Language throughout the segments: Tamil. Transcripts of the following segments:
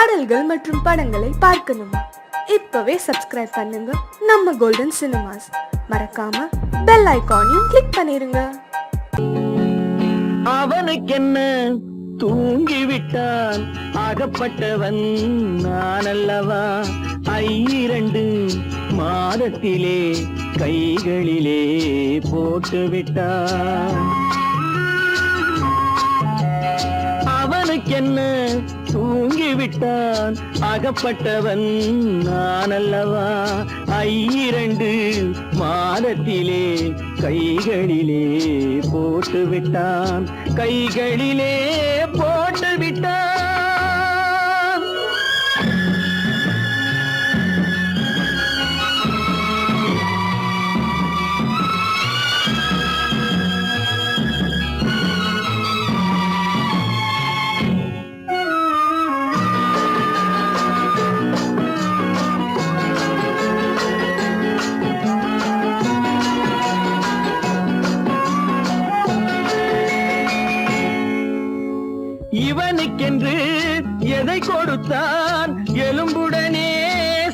பாடல்கள் மற்றும் படங்களை பார்க்கணுமா? இப்பவே சப்ஸ்கிரைப் பண்ணுங்க நம்ம கோல்டன் சினிமாஸ். மறக்காம பெல் ஐகானையும் கிளிக் பண்ணிருங்க. அவனுக்கென்ன தூங்கிவிட்டான், அகப்பட்டவன் நான் அல்லவா? 2 மாதத்திலே கைகளிலே போட்டுவிட்டான். அவனுக்கென்ன தூங்கிவிட்டான், அகப்பட்டவன் நான் அல்லவா? 2 மாதத்திலே கைகளிலே போட்டுவிட்டான், கைகளிலே போட்டுவிட்டான். இவனுக்கென்று எதை கொடுத்தான், எலும்புடனே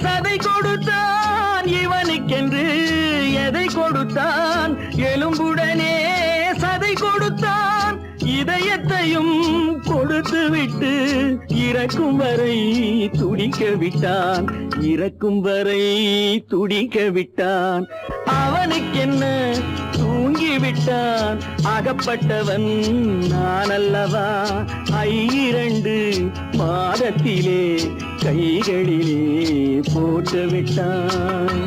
சதை கொடுத்தான். இவனுக்கென்று எதை கொடுத்தான், எலும்புடனே சதை கொடுத்தான். இதயத்தையும் கொடுத்து விட்டு இறக்கும் வரை துடிக்க விட்டான், இறக்கும் வரை துடிக்க விட்டான். அவனுக்கென்ன தூங்கிவிட்டான், அகப்பட்டவன் நான் அல்லவா? 2 மாதத்திலே கைகளிலே போட்டுவிட்டான்.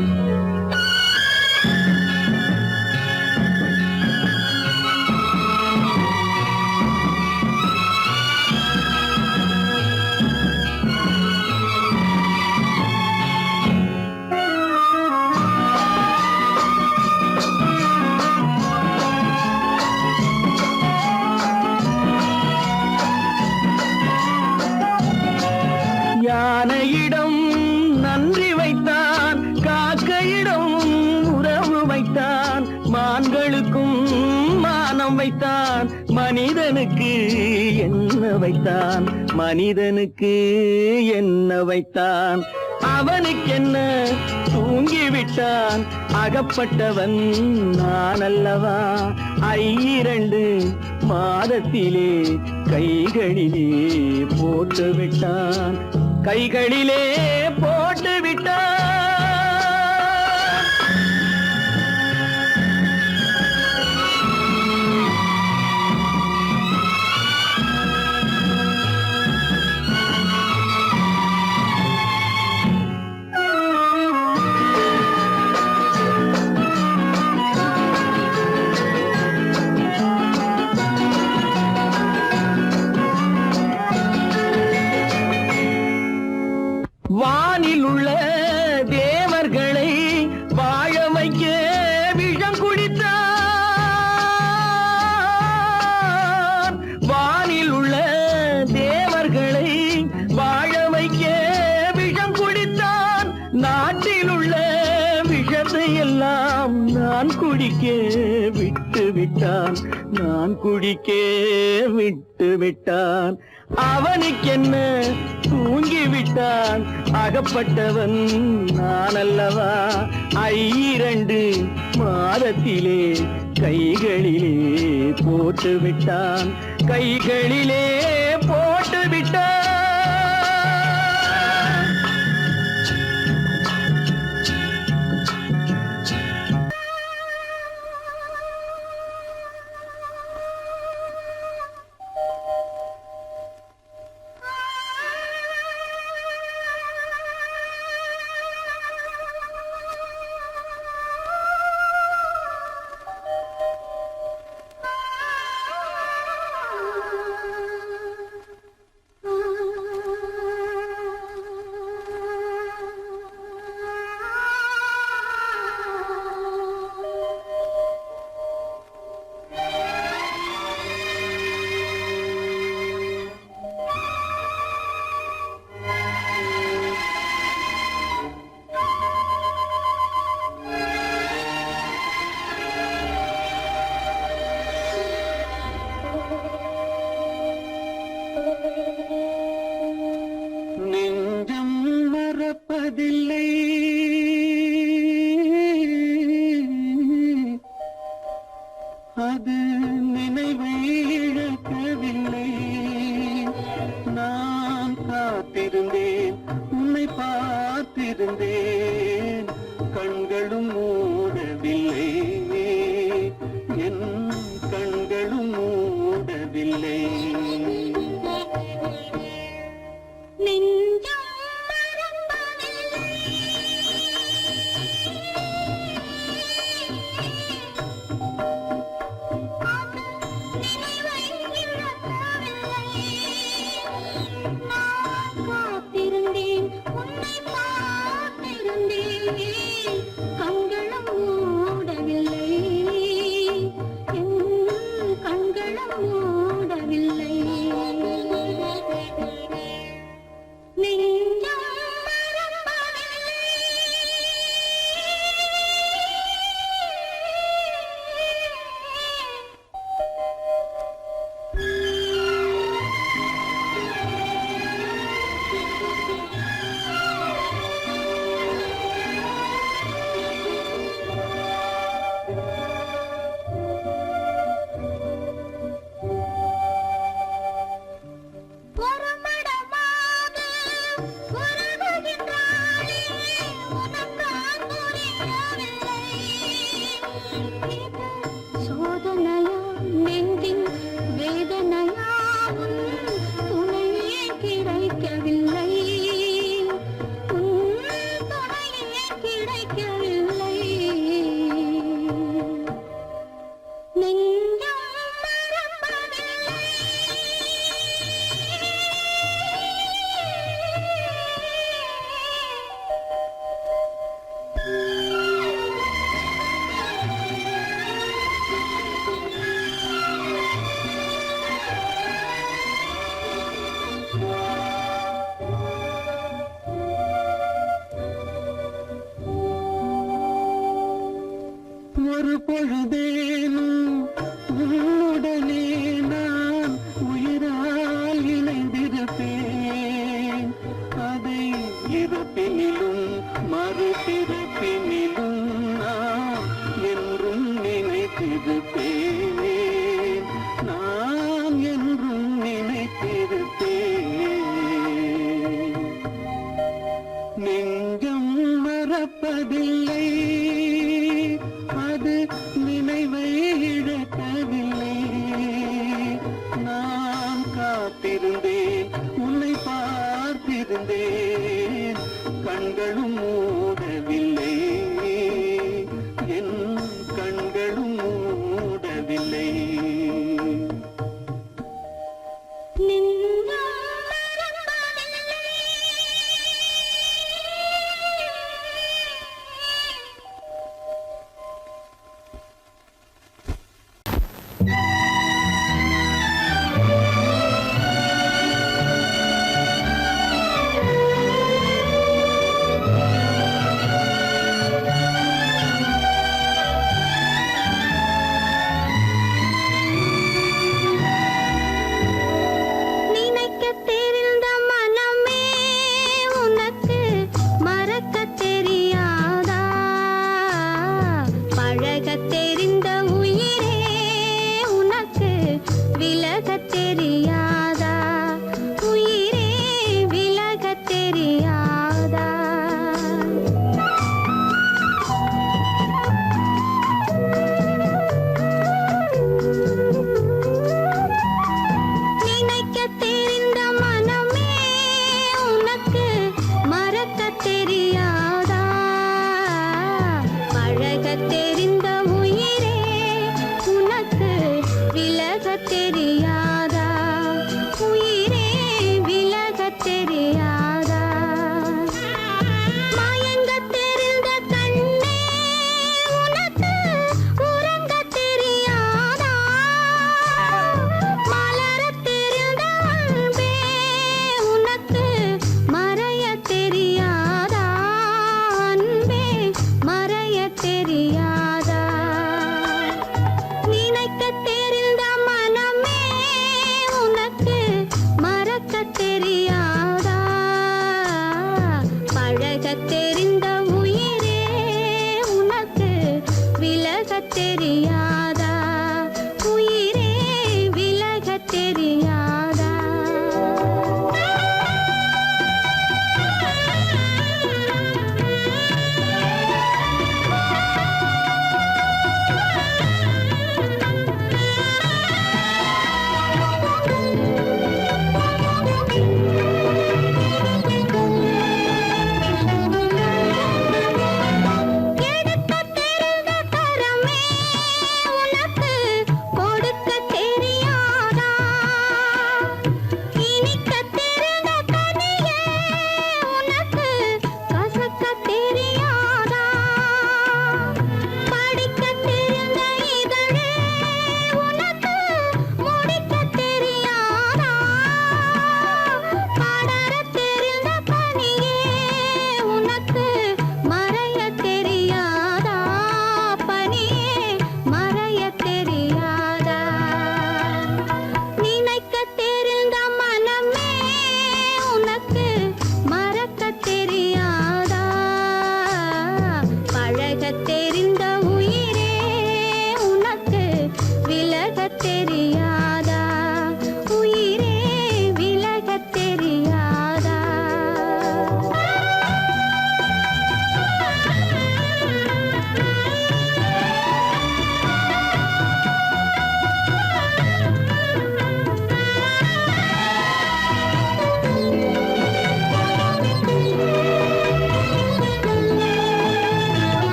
யானையிடம் நன்றி வைத்தான், காக்கையிடம் உறவு வைத்தான். மான்களுக்கும் மானம் வைத்தான், மனிதனுக்கு என்ன வைத்தான், மனிதனுக்கு என்ன வைத்தான். அவனுக்கென்ன தூங்கிவிட்டான், அகப்பட்டவன் நான் அல்லவா? 2 மாதத்திலே கைகளிலே போட்டுவிட்டான், கைகளிலே போட்டுவிட்டான். வானில் உள்ள தேவர்களை வாழ வைக்க விஷம் குடித்தான். வானில் உள்ள தேவர்களை வாழ வைக்க விஷம் குடித்தான். நாட்டில் உள்ள விஷத்தை எல்லாம் நான் குடிக்க விட்டு விட்டான், நான் குடிக்க விட்டு விட்டான். அவனுக்கென்ன தூங்கிவிட்டான், அகப்பட்டவன் நான் அல்லவா? 2 மாதத்திலே கைகளிலே போட்டுவிட்டான், கைகளிலே போட்டுவிட்டான். நெஞ்சம் மறப்பதில்லை, அது நினைவை இழக்கவில்லை. நான் காத்திருந்தேன், உன்னை பார்த்திருந்தேன், கண்களும் மூடவில்லை, என் கண்களும் மூடவில்லை. கண்களும் மூடவில்லை, என் கண்களும் மூடவில்லை. நெஞ்சம் மறப்பதில்லை. புறமடமாக உறவுகின்றாளே, உனக்கால் புரியவில்லை. இது சோதனையா, நெஞ்சின் வேதனையா, உன் துணையே கிடைக்கவில்லை, உன் துணையே கிடைக்கவில்லை. நெஞ்சம் மறப்பதில்லை. ஒரு பொழுதேனும் உன்னுடனே நான் உயிரால் இணைந்திருப்பேன். அதை இருப்பினிலும் மறுபிறப்பினிலும் நான் என்றும் நினைத்திருப்பேன், நான் என்றும் நினைத்திருப்பேன். நெஞ்சம் மறப்பதில்லை, அது நினைவை இழக்கவில்லை. நான் காத்திருந்தேன், உன்னை பார்த்திருந்தேன், கண்களும் மூடவில்லை, என் கண்களும் மூடவில்லை. நெஞ்சம் மறப்பதில்லை.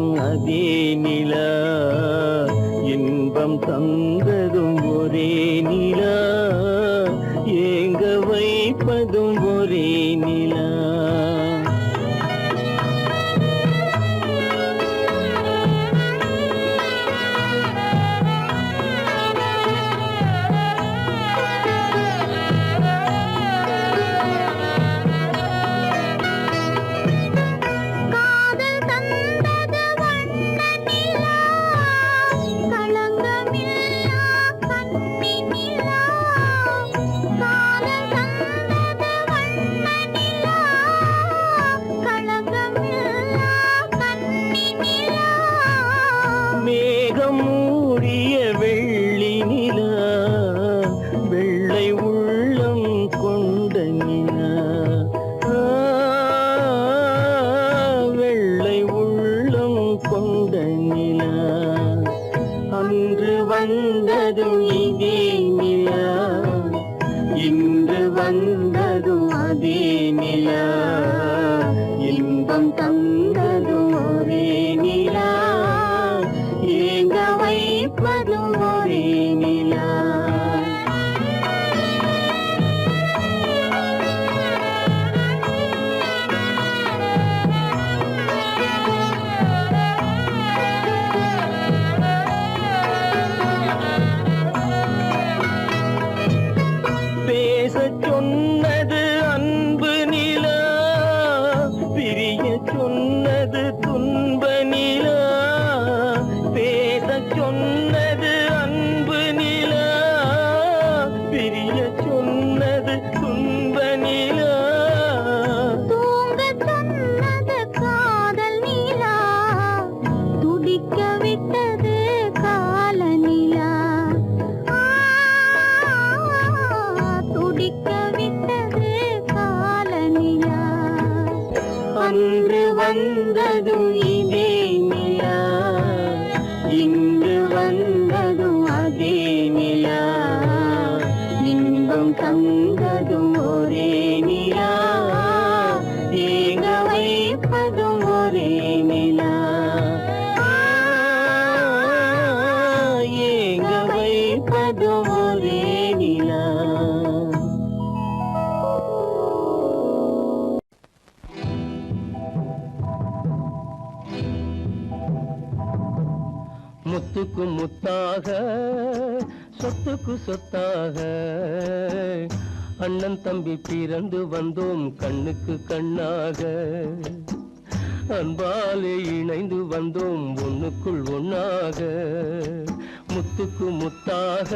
வைப்பதும் அதே நிலா, இன்பம் தந்ததும் ஒரே நிலா, ஏங்க வைப்பதும் ஒரே நிலா. மேகம் மூடிய வெள்ளி நிலா, வெள்ளை உள்ளம் கொண்ட நிலா, வெள்ளை உள்ளம் கொண்ட நிலா. அன்று வந்ததும் இதே நிலா, இன்று வந்ததும் அதே நிலா, இன்பம் தந்ததும் ஒரே நிலா, ஏங்க வைப்பதும் ஒரே நிலா. பேசச் சொன்னது அன்பு நிலா, பிரிய சொன்னது துன்ப நிலா. பேசச் சொன்னது அன்பு நிலா, பிரிய சொன்னது துன்ப நிலா. தூங்கச் சொன்னது காதல் நிலா, துடிக்க விட்டது கால நிலா, துடிக்க விட்டது கால நிலா. அன்று வந்ததும் இதே நிலா, இன்று வந்ததும் அதே நிலா, இன்பம் தந்ததும் ஒரே நிலா, ஏங்க வைப்பதும் ஒரே நிலா, ஏங்க வைப்பதும் ஒரே நிலா. முத்துக்கு முத்தாக, சொத்துக்கு சொத்தாக, அண்ணன் தம்பி பிறந்து வந்தோம் கண்ணுக்கு கண்ணாக. அன்பாலே இணைந்து வந்தோம் ஒண்ணுக்குள் ஒண்ணாக. முத்துக்கு முத்தாக,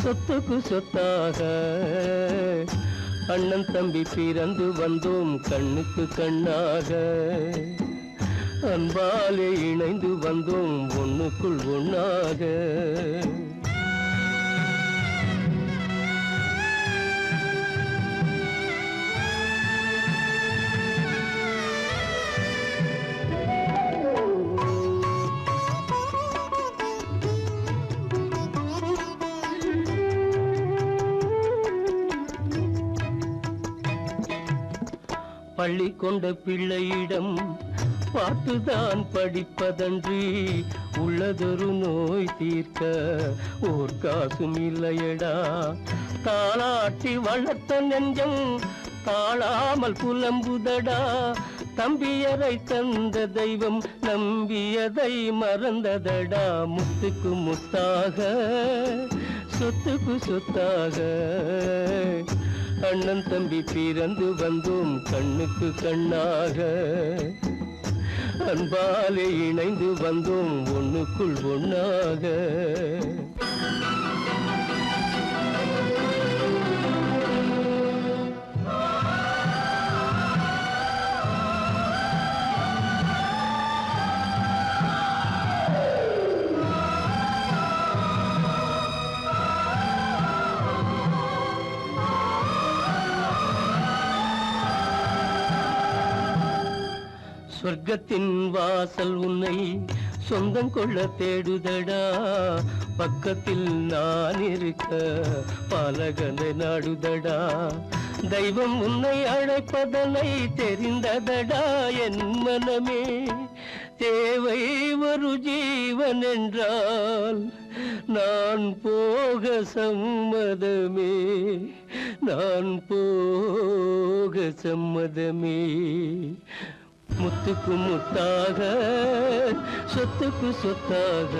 சொத்துக்கு சொத்தாக, அண்ணன் தம்பி பிறந்து வந்தோம் கண்ணுக்கு கண்ணாக. அன்பாலே இணைந்து வந்தோம் ஒண்ணுக்குள் ஒண்ணாக. பள்ளி கொண்ட பிள்ளையிடம் பார்த்துதான் படிப்பதன்றி, உள்ளதொரு நோய் தீர்க்க ஓர் காசும் இல்லையடா. தாளாட்டி வளர்த்த நெஞ்சம் தாழாமல் புலம்புதடா. தம்பியரை தந்த தெய்வம் நம்பியதை மறந்ததடா. முத்துக்கு முத்தாக, சொத்துக்கு சொத்தாக, அண்ணன் தம்பி பிறந்து வந்தோம் கண்ணுக்கு கண்ணாக. அன்பாலே இணைந்து வந்தோம் ஒண்ணுக்குள் ஒண்ணாக. சொர்க்கத்தின் வாசல் உன்னை சொந்தம் கொள்ள தேடுதடா. பக்கத்தில் நான் இருக்க பாலகனை நாடுதடா. தெய்வம் உன்னை அழைப்பதனை தெரிந்ததடா என் மனமே. மறு ஜீவன் என்றால் நான் போக சம்மதமே, நான் போக சம்மதமே. முத்துக்கு முத்தாக, சொத்துக்கு சொத்தாக,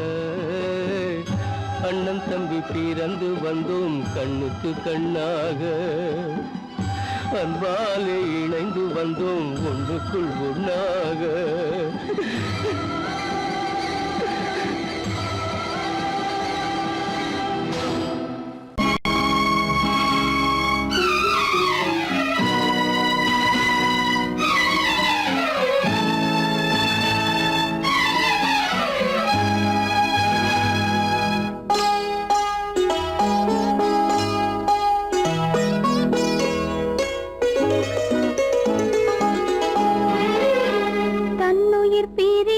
அண்ணன் தம்பி பிறந்து வந்தோம் கண்ணுக்கு கண்ணாக. அன்பாலே இணைந்து வந்தோம் ஒன்றுக்குள் ஒன்றாக. தன்னுயிர் பிரி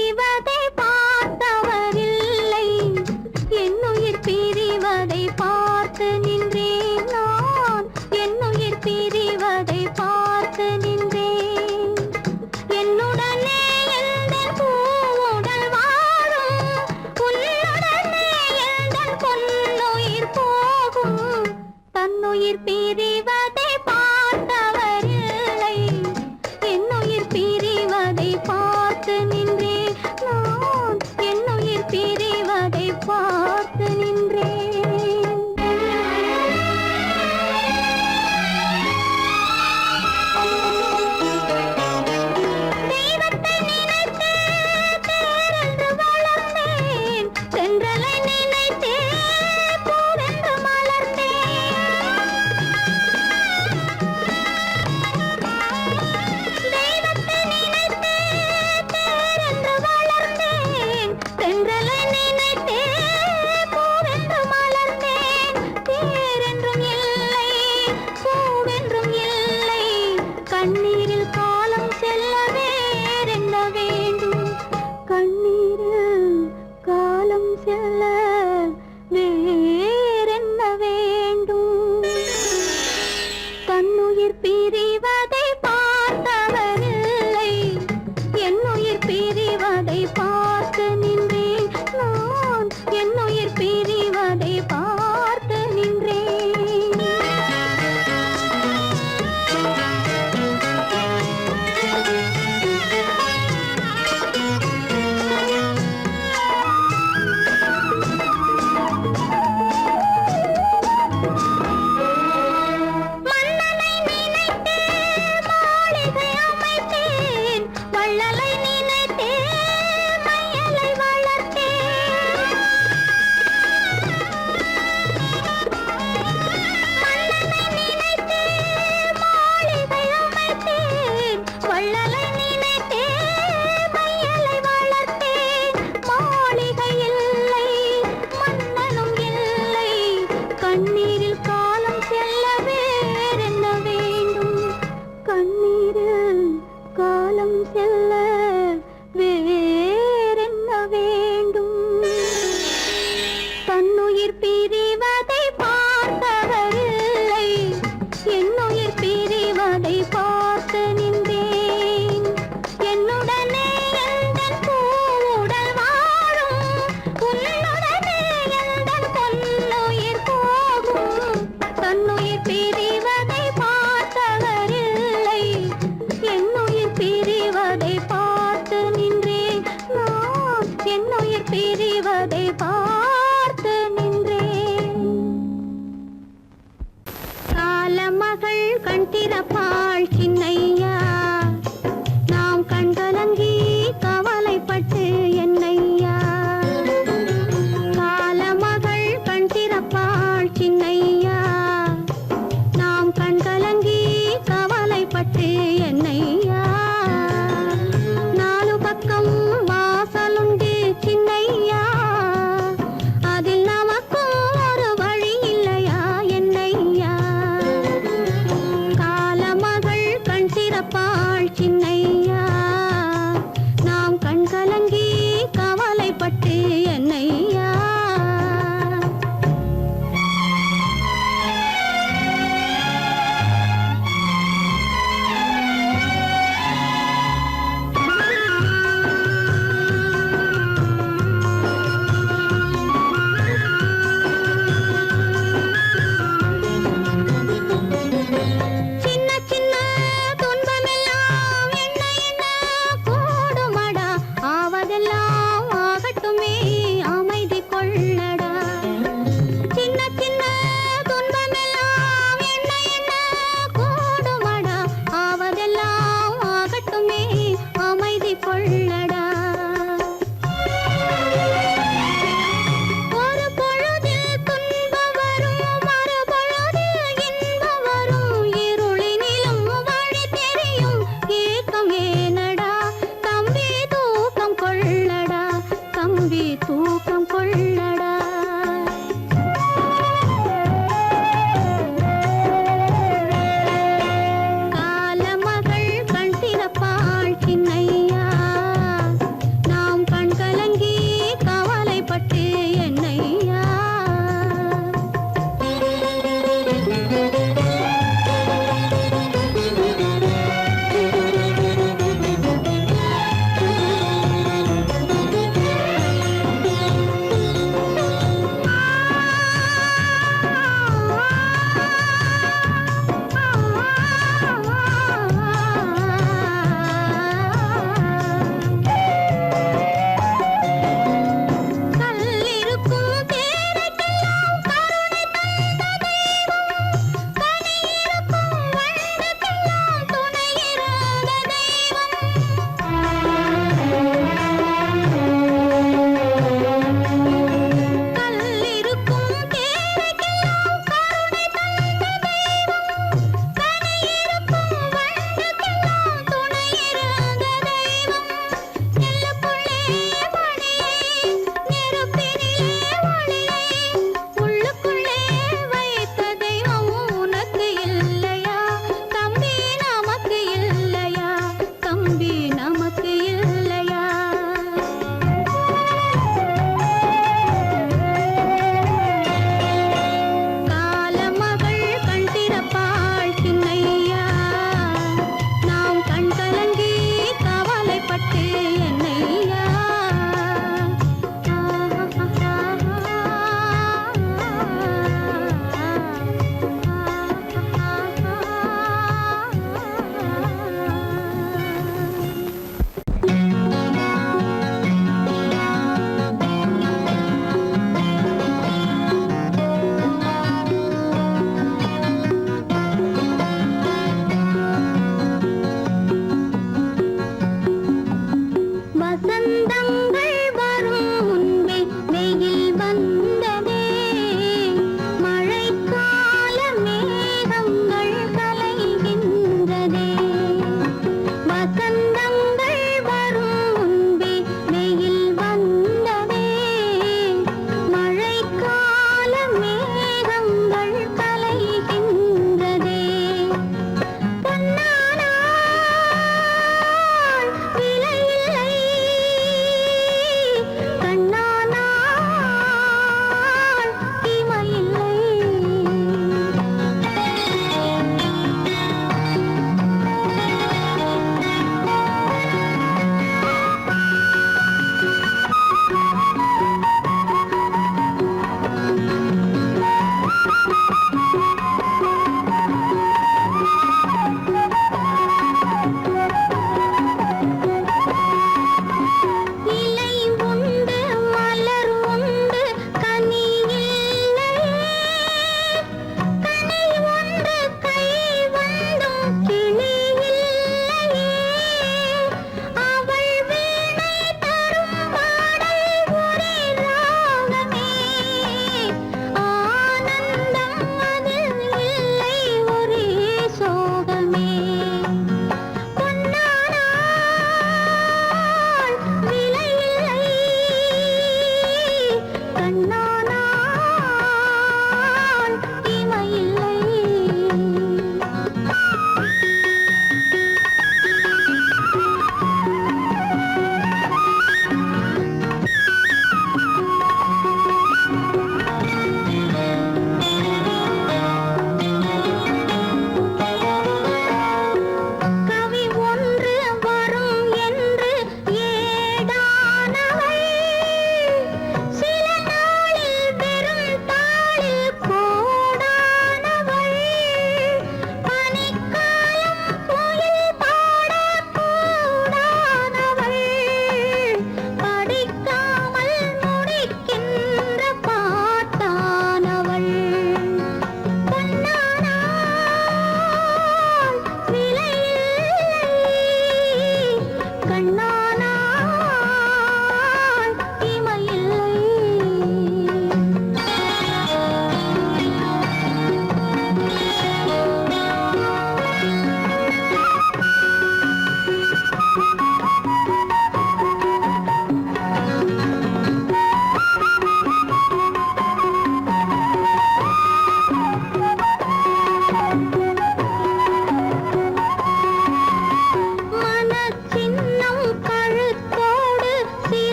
தூக்கம் கொள்ளடா. காலமகள் கண் திறப்பாள் சின்னையா, நாம் கண் கலங்கி கவலைப்பட்டு என்னையா.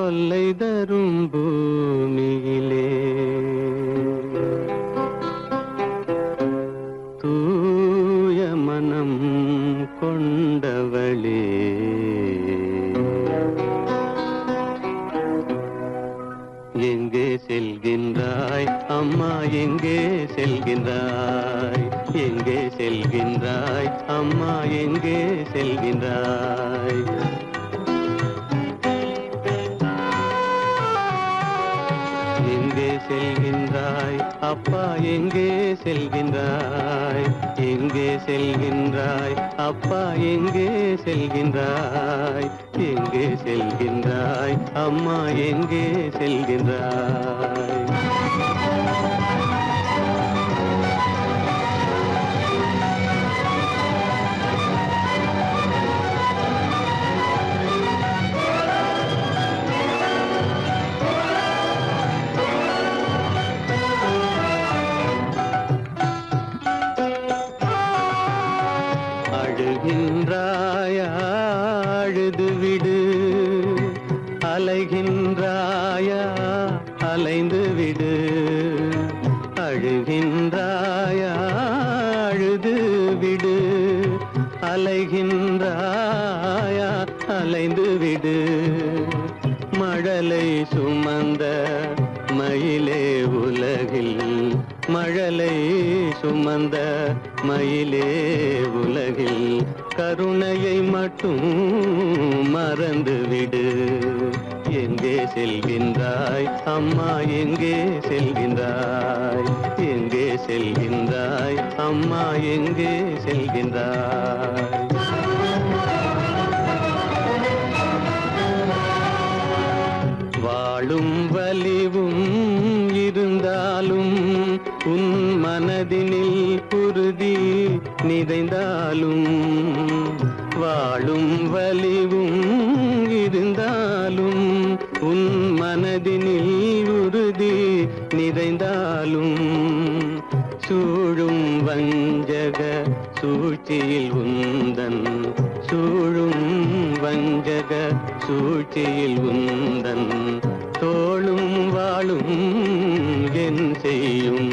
தொல்லை தரும் பூமியிலே தூய மனம் கொண்டவளே எங்கே செல்கின்றாய் அம்மா எங்கே செல்கின்றாய் எங்கே செல்கின்றாய் அம்மா எங்கே செல்கின்றாய் எங்கே செல்கின்றாய் அப்பா எங்கே செல்கின்றாய் எங்கே செல்கின்றாய் அப்பா எங்கே செல்கின்றாய் எங்கே செல்கின்றாய் அம்மா எங்கே செல்கின்றாய் அழுகின்றாயா அழுது விடு அலைகின்றாயா அலைந்து விடு அழுகின்றாயா அழுது விடு அலைகின்றாயா அலைந்து விடு மழலை சுமந்த மயிலே உலகில் மழலை சுமந்த மயிலே உலகில் கருணையை மட்டும் மறந்துவிடு எங்கே செல்கின்றாய் அம்மா எங்கே செல்கின்றாய் எங்கே செல்கின்றாய் அம்மா எங்கே செல்கின்றாய் வாழும் வலிவும் இருந்தாலும் உன் மனதினில் உறுதி நிறைந்தாலும் வாழும் வலிவும் இருந்தாலும் உன் மனதினில் உறுதி நிறைந்தாலும் சூழும் வஞ்சக சூழ்ச்சியில் உந்தன் சூழும் வஞ்சக சூழ்ச்சியில் உந்தன் தோளும் வாழும் என் செய்யும்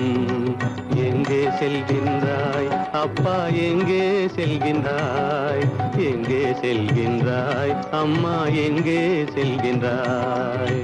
எங்கே செல்கின்றாய் அப்பா எங்கே செல்கின்றாய் எங்கே செல்கின்றாய் அம்மா எங்கே செல்கின்றாய்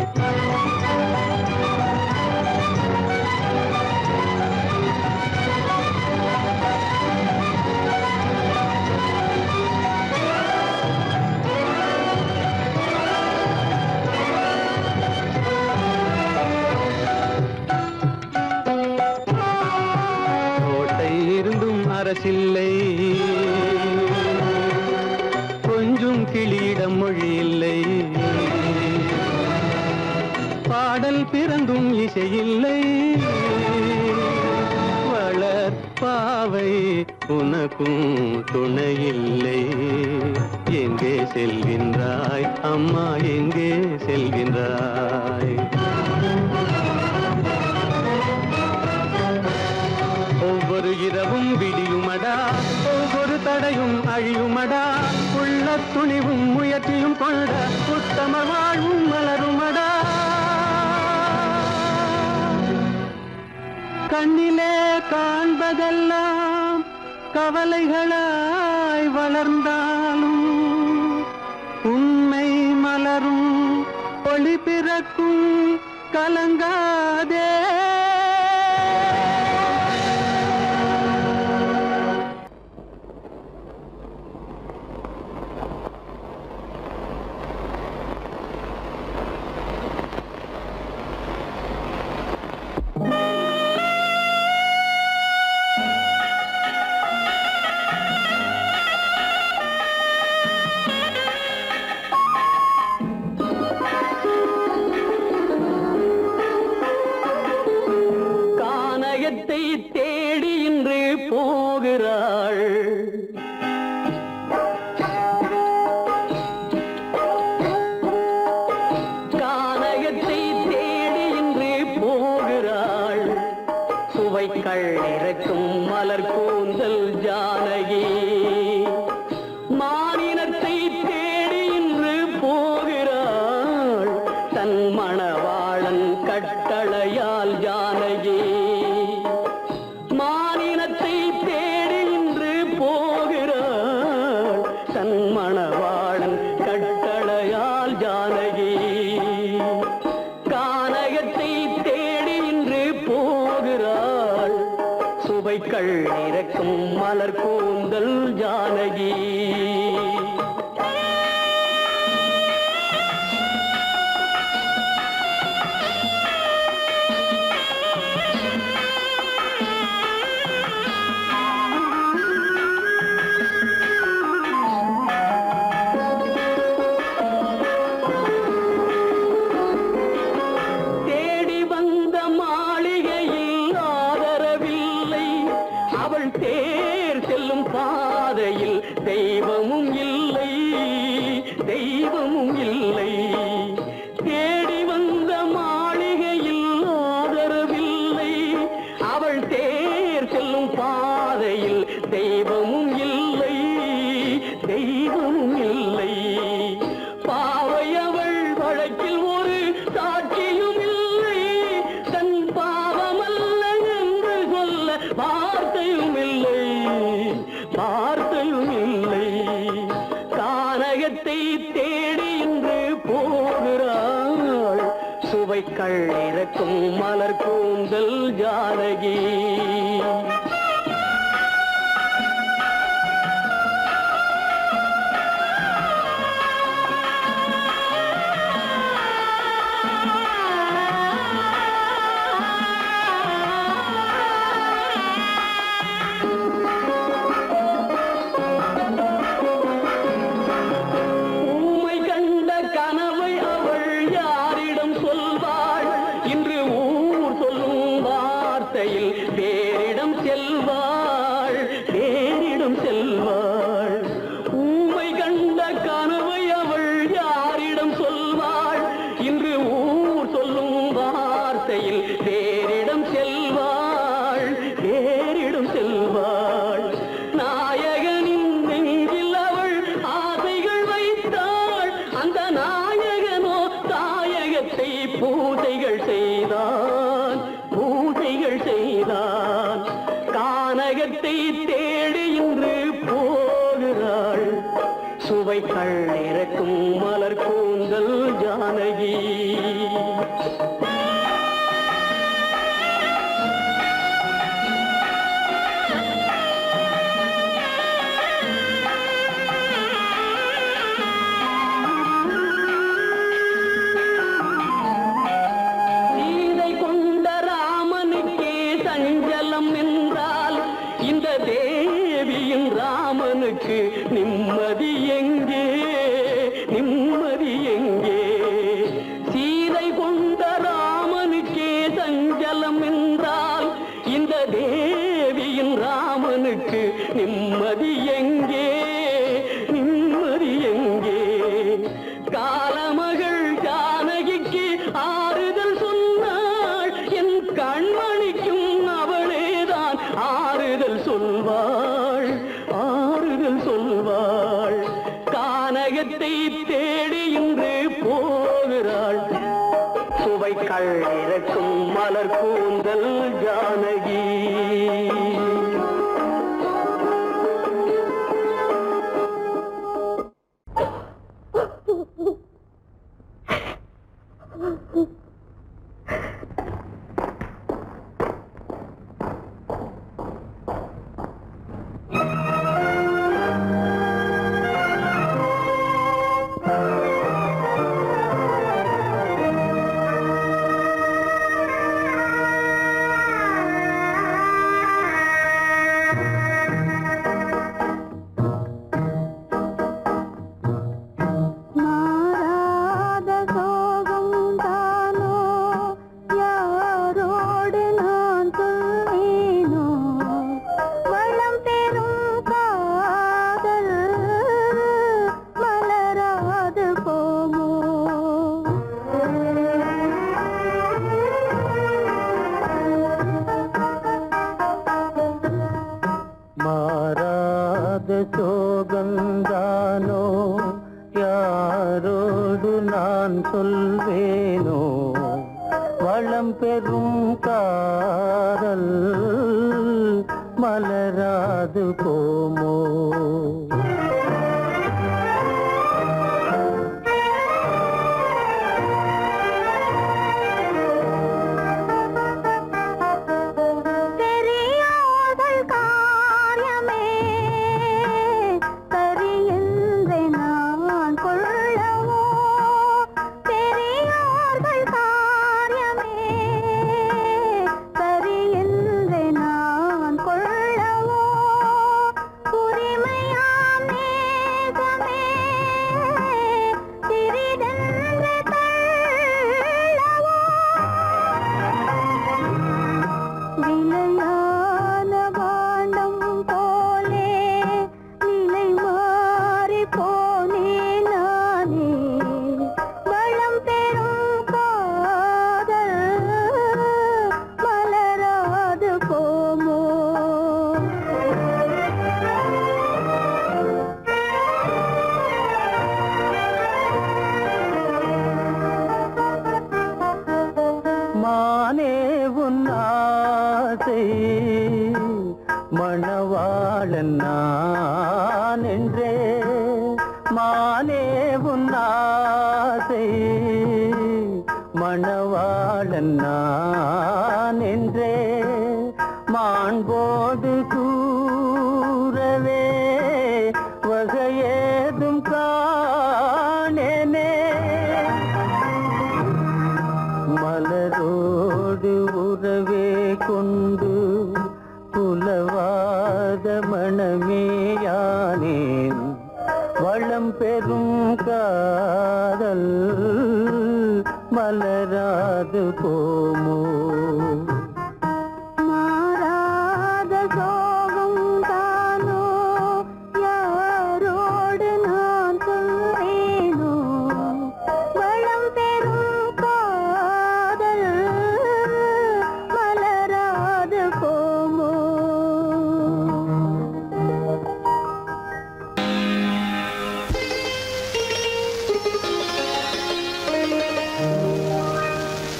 அரசில்லை கொஞ்சம் கிளியிடம் மொழி இல்லை பாடல் பிறந்தும் இசையில்லை வளர் பாவை உனக்கும் துணையில்லை எங்கே செல்கின்றாய் அம்மா எங்கே செல்கின்றாய் ஒவ்வொரு இரவும் விடியுமடா ஒவ்வொரு தடையும் அழியுமடா உள்ள துணிவும் முயற்சியும் கொண்ட உத்தம வாழ்வும் மலருமடா கண்ணிலே காண்பதெல்லாம் கவலைகளாய் வளர்ந்தாலும் உண்மை மலரும் ஒளி பிறக்கும் கலங்காதே ஜானகி கானகத்தை தேடி இன்று போகிறாள் சுவைக்கள் இறக்கும் மலர் கூந்தல் ஜானகி தெய்வமும் இல்லை தெய்வமும் இல்லை தேடி வந்த மாளிகையில் ஆதரவில்லை அவள் தேர் செல்லும் பாதையில் தெய்வமும் இல்லை தெய்வமும் இல்லை பாவை அவள் வழக்கில் ஒரு சாட்சியும் இல்லை தன் பாவமல்ல என்று சொல்ல வார்த்தையும் இல்லை வார்த்தையும் இல்லை கானகத்தை தேடி இன்று போகிறாள் சுவைக்கள் இறக்கும் மலர் கூந்தல் ஜானகி தேரிடம் செல்வாள் தேரிடம் செல்வாள் ஊமை கண்ட கனவை அவள் யாரிடம் சொல்வாள் இன்று ஊர் சொல்லும் வார்த்தையில் தேரிடம் செல்வாள் தேரிடம் செல்வாள் நாயகனின் நெஞ்சில் அவள் ஆசைகள் வைத்தாள் அந்த நாயகனோ தாயகத்தை பூசைகள் செய்தான் பூசைகள் செய்தான் கானகத்தை தேடி இன்று போகிறாள் சுவைக்கள் இறக்கும் மலர் கூந்தல் ஜானகி இந்த தேவியின் ராமனுக்கு நிம்மதி எங்கே நிம்மதி எங்கே சீதை கொண்ட ராமனுக்கே சஞ்சலம் என்றால் இந்த தேவியின் ராமனுக்கு நிம்மதி எங்கே நிம்மதி எங்கே காலமகள் ஜானகிக்கு ஆறுதல் சொன்னாள் என் கண்மணிக்கும் அவளேதான் ஆறுதல் சொல்வாள் ஆறுதல் சொல்வாள் கானகத்தை தேடி இன்று போகிறாள் சுவைக்கள் இறக்கும் மலர் கூந்தல் ஜானகி சோகந்தானோ யாரோடு நான் சொல்வேனோ வளம் பெறும் காதல் மலராது போமோ ஆசை மணவாளன் நான் என்றே மாண்போடு கூறவே வகையேதும் காணேனே மலரோடு உறவே கொண்டு புலவாத மணமேயானேன் வளம் பெறும் காதல் மலராது போமோ மாறாத சோகம் தானோ யாரோடு நான் சொல்வேனோ வளம் பெறும் காதல் மலராது போமோ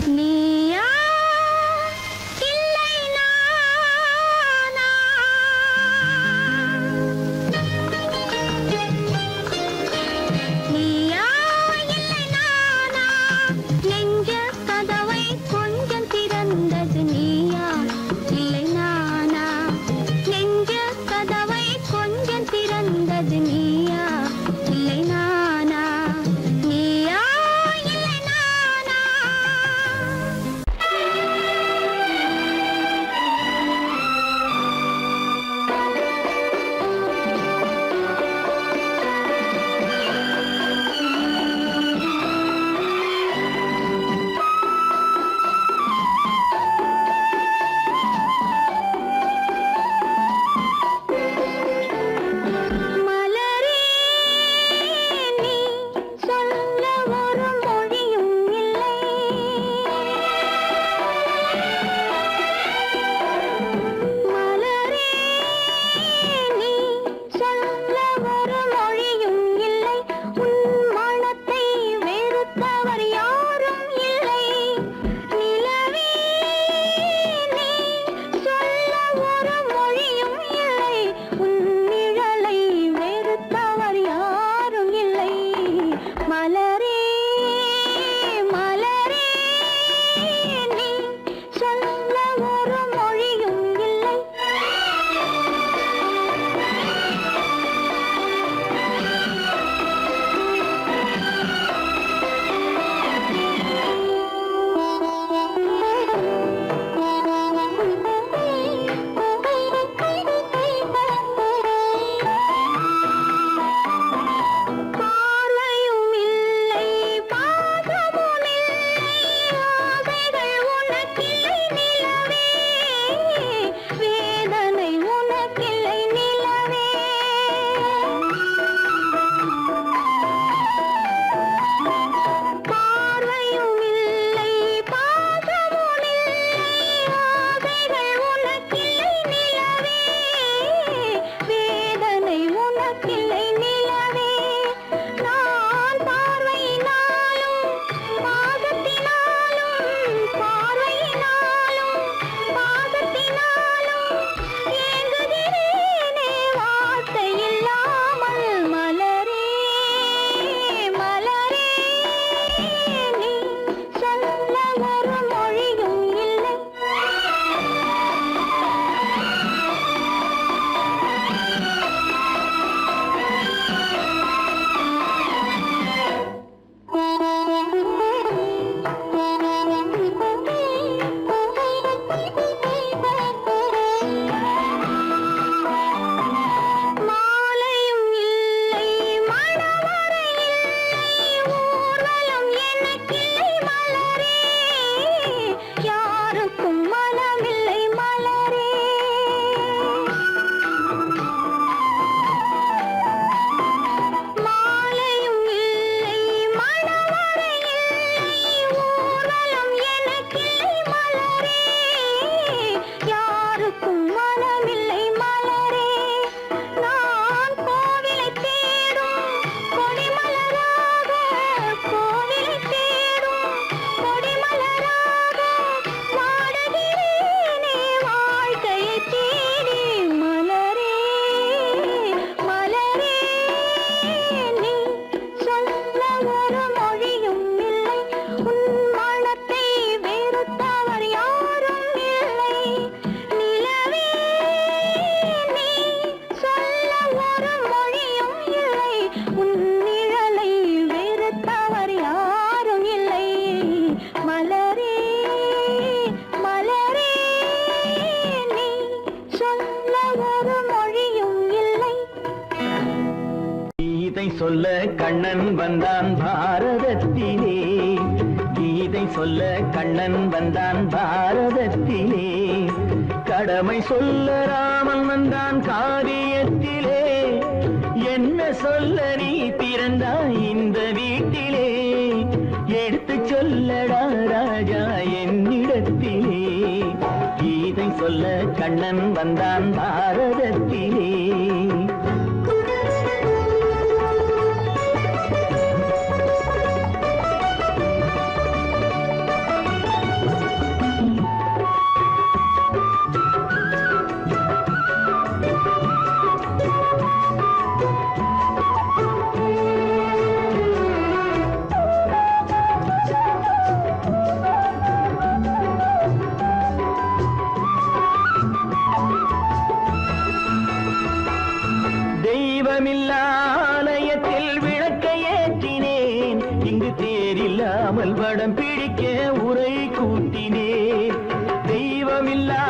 நீயா சொல்ல கண்ணன் வந்தான் பாரதத்திலே, கீதை சொல்ல கண்ணன் வந்தான் பாரதத்திலே, கடமை சொல்ல ராமன் வந்தான் காரியத்திலே, என்ன சொல்ல நீ பிறந்தாய் இந்த வீட்டிலே, எடுத்து சொல்லடா ராஜா என்னிடத்திலே, கீதை சொல்ல கண்ணன் வந்தான் பாரதத்திலே. ஆலயத்தில் விளக்கை ஏற்றினேன், இங்கு தேரில்லாமல் வடம் பிடிக்க உரை கூட்டினேன். தெய்வமில்லா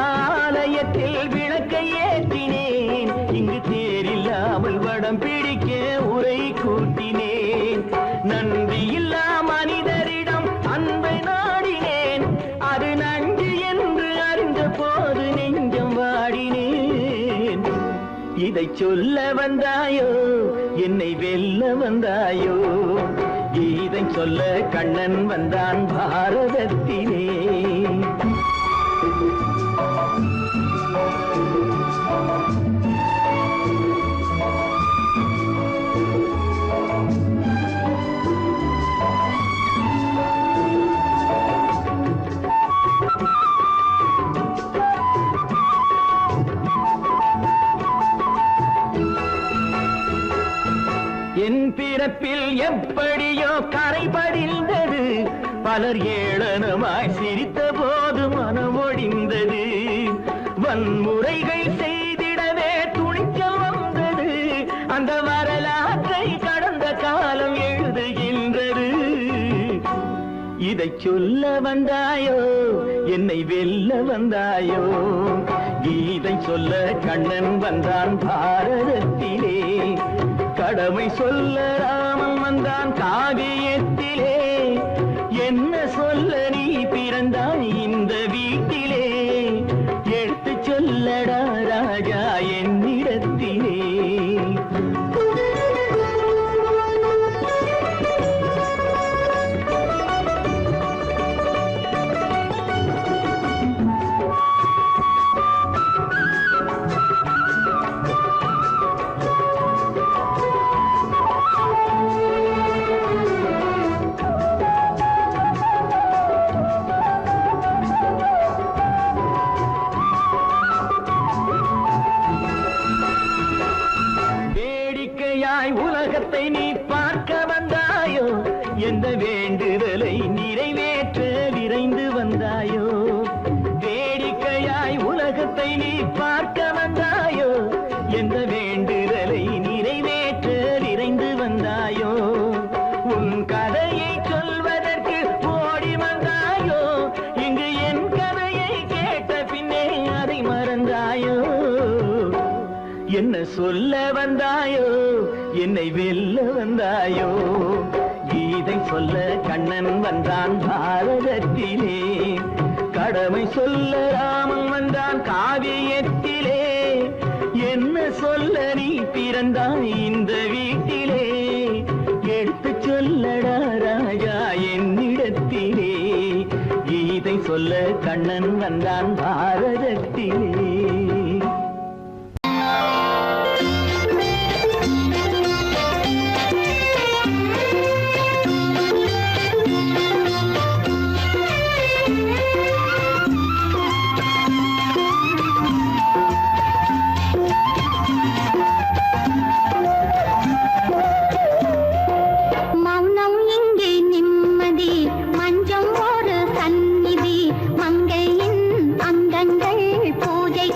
ஆலயத்தில் விளக்கை ஏற்றினேன், இங்கு தேரில்லாமல் வடம் பிடிக்க உரை கூட்டினேன். நன்றியில்லா மனிதரிடம் அன்பை நாடினேன், அது நன்றி என்று அறிந்த போது நெஞ்சம் வாடினேன். இதை சொல்ல வந்தாயோ என்னை வெல்ல வந்தாயோ, இதை சொல்ல கண்ணன் வந்தான் பாரதத்திலே. என் பிறப்பில் எப்படியோ கரை படிந்தது, பலர் ஏளனமாய் சிரித்த போது மனம் ஒடிந்தது. வன்முறைகள் செய்திடவே துணிச்சல் வந்தது, அந்த வரலாற்றை கடந்த காலம் எழுதுகின்றது. இதை சொல்ல வந்தாயோ என்னை வெல்ல வந்தாயோ, கீதை சொல்ல கண்ணன் வந்தான் பாரதத்திலே, கடமை சொல்ல ராமன் வந்தான் காவியத்திலே, என்ன சொல்ல நீ பிறந்தாய் இந்த வீட்டிலே, எடுத்து சொல்லடா ராஜா என்னிடத்திலே. உலகத்தை நீ பார்க்க வந்தாயோ, எந்த வேண்டுதலை நிறைவேற்ற விரைந்து வந்தாயோ. வேடிக்கையாய் உலகத்தை நீ பார்க்க வந்தாயோ, எந்த வேண்டுதலை நிறைவேற்ற விரைந்து வந்தாயோ. உன் கதையை சொல்வதற்கு ஓடி வந்தாயோ, இங்கு என் கதையை கேட்ட பின்னே அதை மறந்தாயோ. என்ன சொல்ல வந்தாயோ என்னை வெல்ல வந்தாயோ, கீதை சொல்ல கண்ணன் வந்தான் பாரதத்திலே, கடமை சொல்ல ராமன் வந்தான் காவியத்திலே, என்ன சொல்ல நீ பிறந்தாய் இந்த வீட்டிலே, எடுத்து சொல்லடா ராஜா என்னிடத்திலே, கீதை சொல்ல கண்ணன் வந்தான் பாரதத்திலே. மஞ்சம் ஒரு சந்நிதி, மங்கையின் அங்கங்கள் பூஜை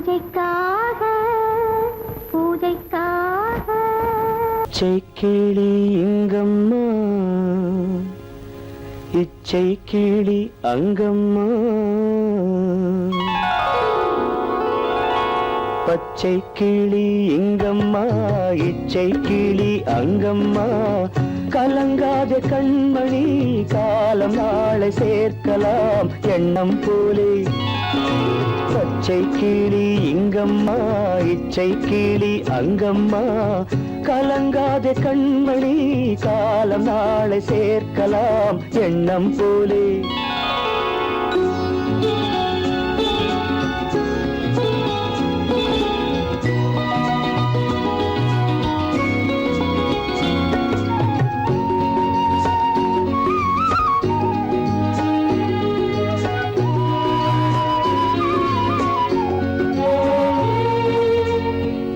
பூஜைக்காக பூஜைக்காக இச்சை கிளி இங்கம்மா இச்சை கிளி அங்கம்மா பச்சை கிளி இங்கம்மா இச்சை கிளி அங்கம்மா கலங்காத கண்மணி காலம் நாளை சேர்க்கலாம் எண்ணம் போலே பச்சை கிளி இங்கம்மா இச்சை கிளி அங்கம்மா கலங்காத கண்மணி காலம் நாளை சேர்க்கலாம் எண்ணம் போலே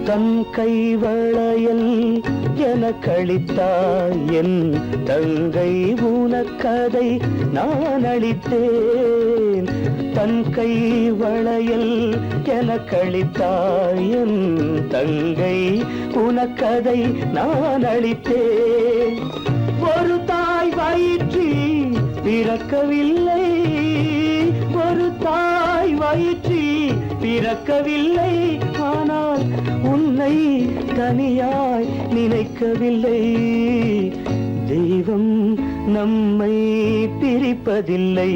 தன் கைவளையல் எனக்களித்தாய் என் தங்கை உனக்கதை நான் அளித்தேன் தன் கைவளையல் எனக்களித்தாய் என் தங்கை உனக்கதை நான் அளித்தேன் ஒரு தாய் வயிற்றில் பிறக்கவில்லை ஒரு தாய் வயிற்றில் பிறக்கவில்லை ஆனால் உன்னை தனியாய் நினைக்கவில்லை தெய்வம் நம்மை பிரிப்பதில்லை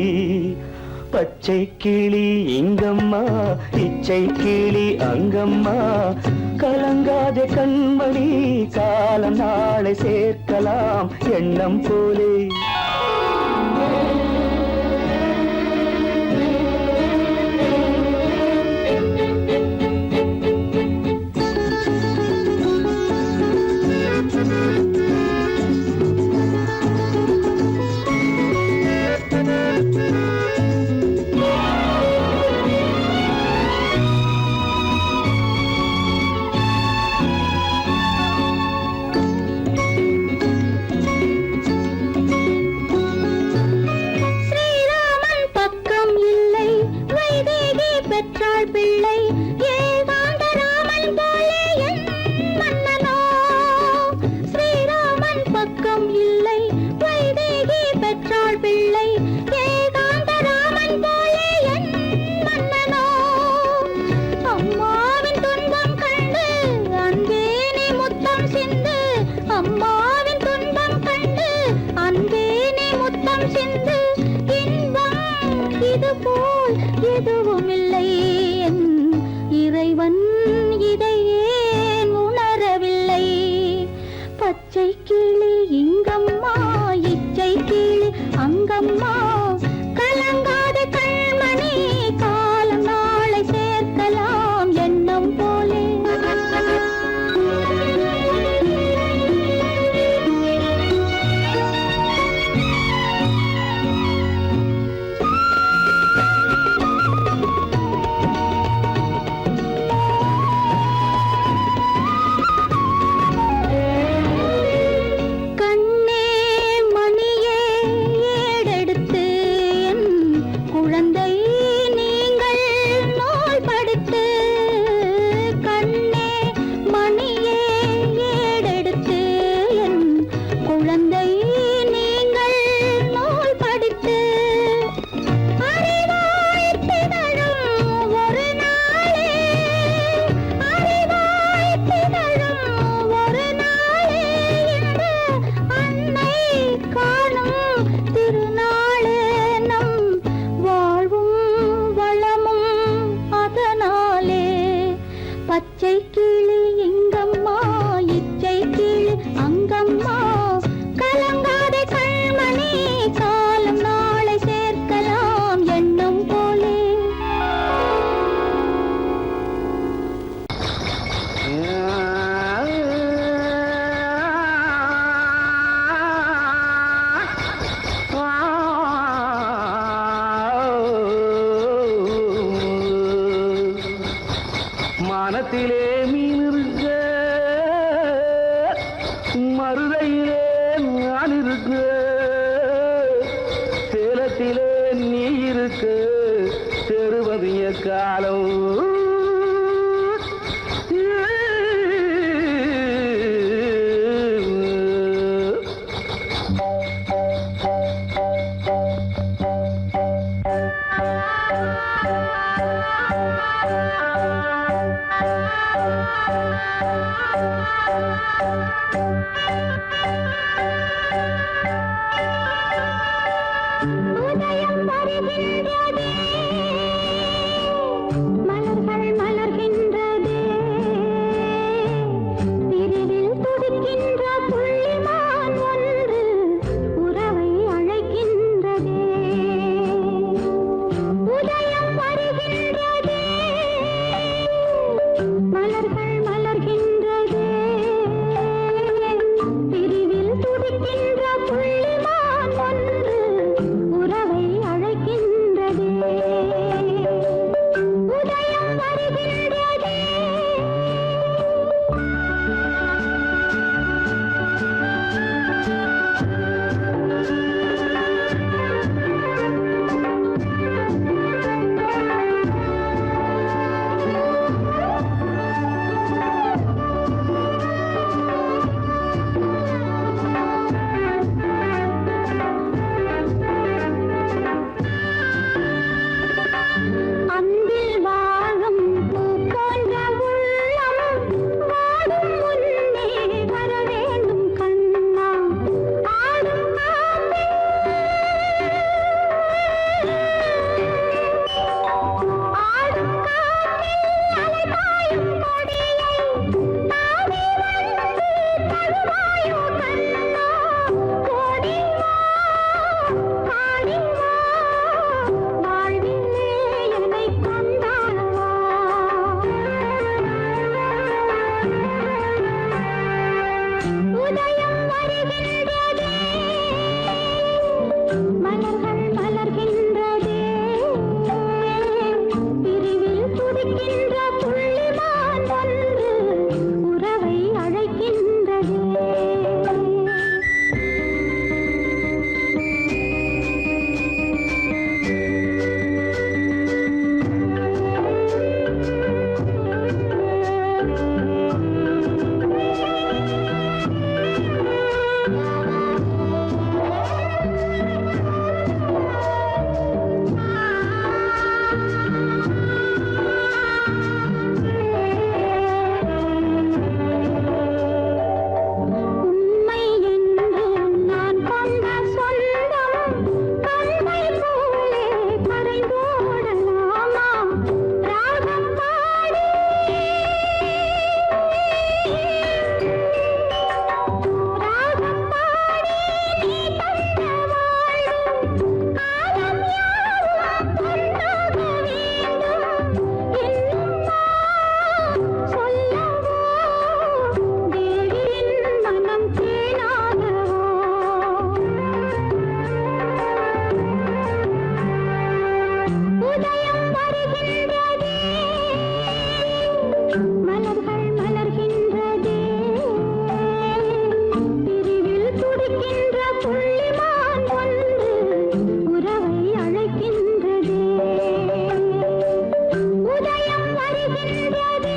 பச்சை கிளி இங்கம்மா இச்சை கிளி அங்கம்மா கலங்காத கண்மணி காலம் நாளை சேர்க்கலாம் எண்ணம் போலே பிள்ளை ஏகாந்தராமன் போலே என் மன்னனோ ஸ்ரீராமன் பக்கம் இல்லை வைதேகி பெற்றாள் பிள்ளை ஏகாந்தராமன் போலே என் மன்னனோ அம்மாவின் துன்பம் கண்டு அன்பே நீ முத்தம் சிந்து அம்மாவின் துன்பம் கண்டு அன்பே நீ முத்தம் சிந்து இன்பம் இது போல் எதுவும் இல்லை இறைவன் இதையே உணரவில்லை பச்சை கிளி இங்கம்மா இச்சை கிளி அங்கம்மா கலங்காத கண்மணி காலம் நாளை சேர்க்கலாம் எண்ணம் போலே பச்சை கிளி இங்கம்மா இச்சை கிளி அங்கம்மா கலங்காத கண்மணி காலம் நாளை சேர்க்கலாம் எண்ணம் போலே மானத்திலே மீன் இருக்க மருதையிலே நான் இருக்க சேலத்திலே நீ இருக்க தெருவதிய காலம் உதயம் வருகின்றதே, மலர்கள் மலர்கின்றதே, பிரிவில் துடிக்கின்ற புள்ளிமான் ஒன்று உறவை அழைக்கின்றதே. உதயம் வருகின்றதே, மலர்கள் மலர்கின்றதே, பிரிவில் துடிக்கின்ற புள்ளிமான் ஒன்று உறவை அழைக்கின்றதே. உதயம் வருகின்றதே. அன்பில் வாழும் பூ போன்ற உள்ளம் வாடும் முன்னே வர வேண்டும் கண்ணா. ஆடும் காற்றில் அலைபாயும் கொடியை தாவி வந்து தழுவாயோ கண்ணா. ஓடி வா, ஆடி வா, வாழ்விலே என்னை கொண்டாடவா. உதயம் வருகின்றதே, மலர்கள் மலர்கின்றதே, பிரிவில் துடிக்கின்ற புள்ளிமான் ஒன்று உறவை அழைக்கின்றதே. உண்மை என்று நான் கொண்ட சொந்தம் கண்மை போலே கரைந்தோடலாமா. ராகம் பாடி ராகம் பாடி நீ தந்த வாழ்வு காலம் யாவும் ஒன்றாக வேண்டும். இன்னும் நான் சொல்லவோ, தேவியின் மனம் தேனாகவோ. உதயம் வருகின்றதே, மலர்கள் மலர்கின்றதே, பிரிவில் துடிக்கின்ற புள்ளிமான் ஒன்று உறவை அழைக்கின்றதே. உதயம் வருகின்றதே.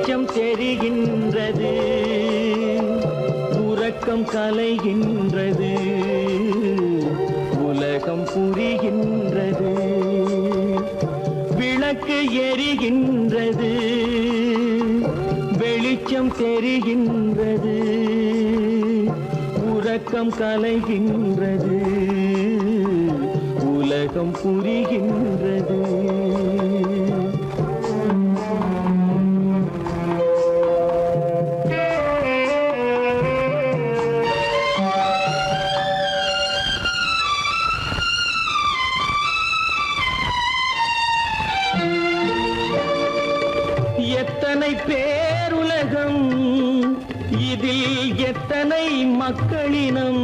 வெளிச்சம் தெரிகின்றது, உறக்கம் கலைகின்றது, உலகம் புரிகின்றது, விளக்கு எரிகின்றது, வெளிச்சம் தெரிகின்றது, உறக்கம் கலைகின்றது, உலகம் புரிகின்றது. எத்தனை பேருலகம், இதில் எத்தனை மக்களினம்,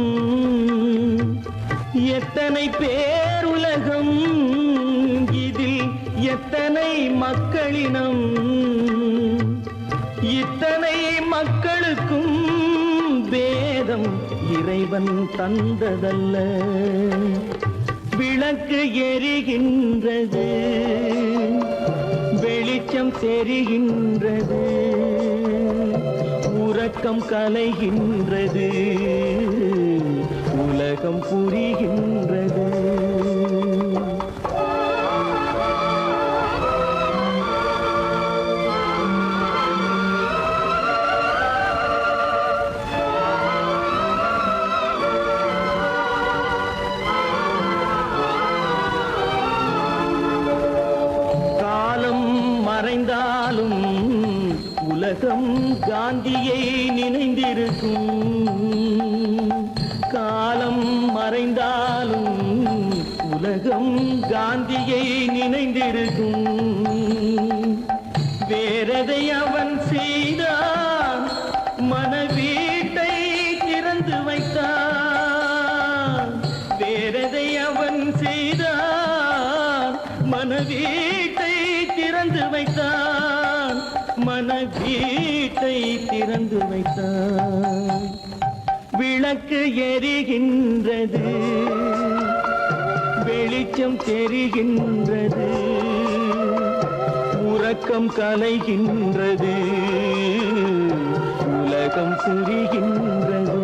எத்தனை பேருலகம், இதில் எத்தனை மக்களினம், இத்தனை மக்களுக்கும் இறைவன் தந்ததல்ல. விளக்கு எரிகின்றது, வெளிச்சம் தெரிகின்றது, உறக்கம் கலைகின்றது, உலகம் புரிகின்றது. மறைந்தாலும் உலகம் காந்தியை நினைந்திருக்கும். காலம் மறைந்தாலும் உலகம் காந்தியை நினைந்திருக்கும். வேறதை அவன் செய்தான், மனவீட்டை திறந்து வைத்தான். வேறதை அவன் செய்தான், மனவீட்டை திறந்து வைத்தான். மனவீட்டை திறந்து வைத்தான். விளக்கு எரிகின்றது, வெளிச்சம் தெரிகின்றது, உறக்கம் கலைகின்றது, உலகம் புரிகின்றது.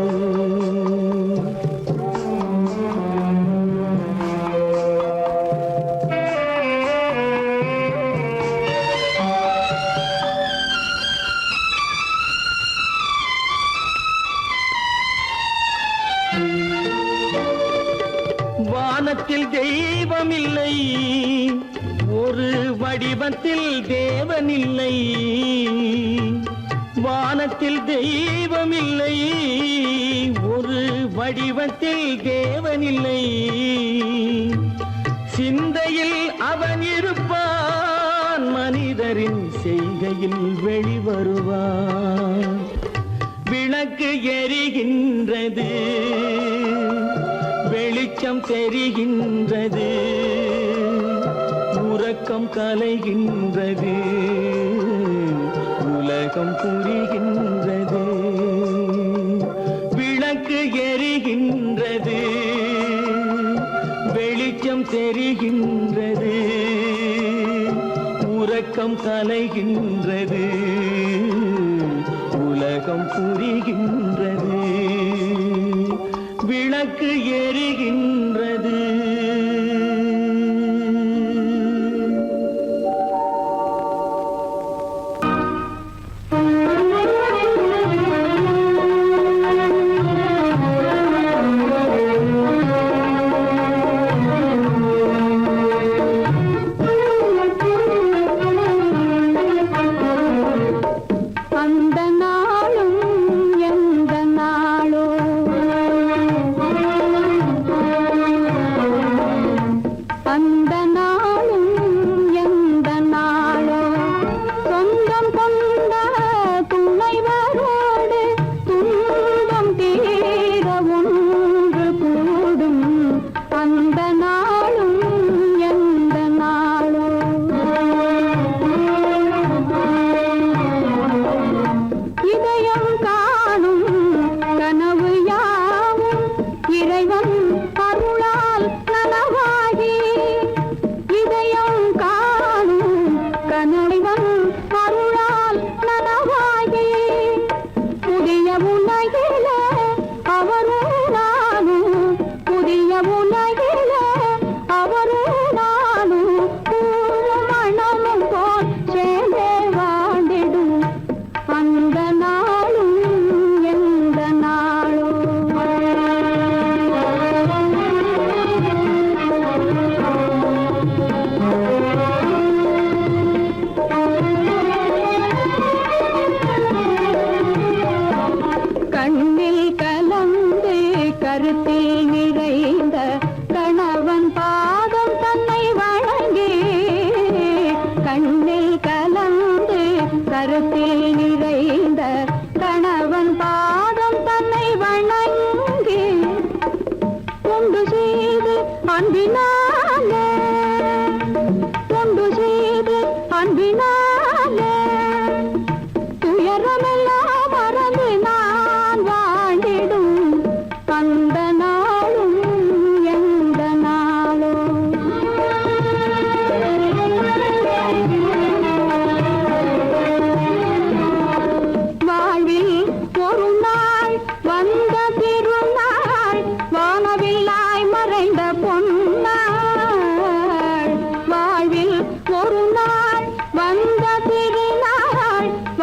வானத்தில் தெய்வம் இல்லை, ஒரு வடிவத்தில் தேவன் இல்லை. வானத்தில் தெய்வம் இல்லை, ஒரு வடிவத்தில் தேவன் இல்லை. சிந்தையில் அவன் இருப்பான், மனிதரின் செய்கையில் வெளிவருவான். விளக்கு எரிகின்றது, வெளிச்சம் தெரிகின்றது, உறக்கம் கலைகின்றது, உலகம் புரிகின்றது. விளக்கு எரிகின்றது, வெளிச்சம் தெரிகின்றது, உறக்கம் கலைகின்றது, உலகம் புரிகின்றது. விளக்கு எரிகின்றது.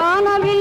வானவில்